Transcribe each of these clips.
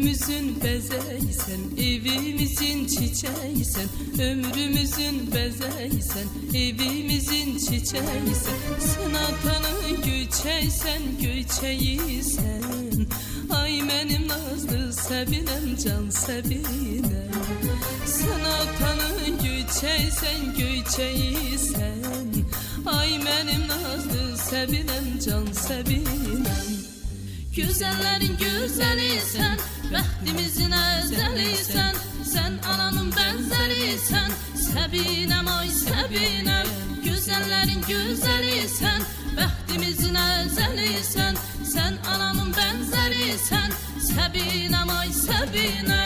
Gülümüzün bezeysen, evimizin çiçeğiysen. Ömrümüzün bezeysen, evimizin çiçeğiysen. Sen atanı göçeysen, göçeysen. Ay benim nazlı Səbinəm, can Səbinəm. Sen atanı göçeysen, göçeysen. Ay benim nazlı Səbinəm, can Səbinəm. Güzellerin güzeliysen, bəxtimizin əzəliysən. Sen ananın benzeriysen, Səbinəm, ay Səbinəm. Güzellerin güzeliysen, bəxtimizin əzəliysən. Sen ananın benzeriysen, Səbinəm, ay Səbinəm.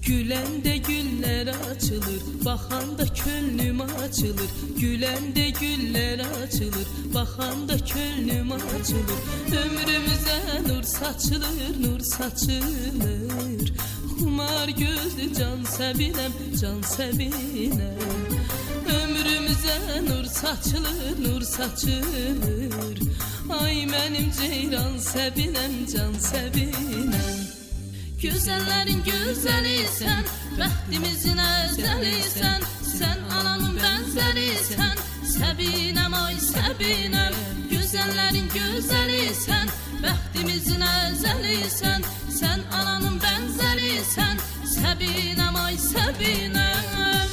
Gülende güller açılır, baxanda könlüm açılır. Gülende güller açılır, baxanda könlüm açılır. Ömrümüze nur saçılır, nur saçılır. Xumar gözlü can Səbinəm, can Səbinəm. Ömrümüze nur saçılır, nur saçılır. Ay benim ceyran Səbinəm, can Səbinəm. Güzellerin güzeliysen, bəxtimizin əzəliysən. Sen ananın benzeriysen, Səbinəm, ay Səbinəm. Güzellerin güzeliysen, bəxtimizin əzəliysən. Sen ananın benzeriysen, Səbinəm, ay Səbinəm.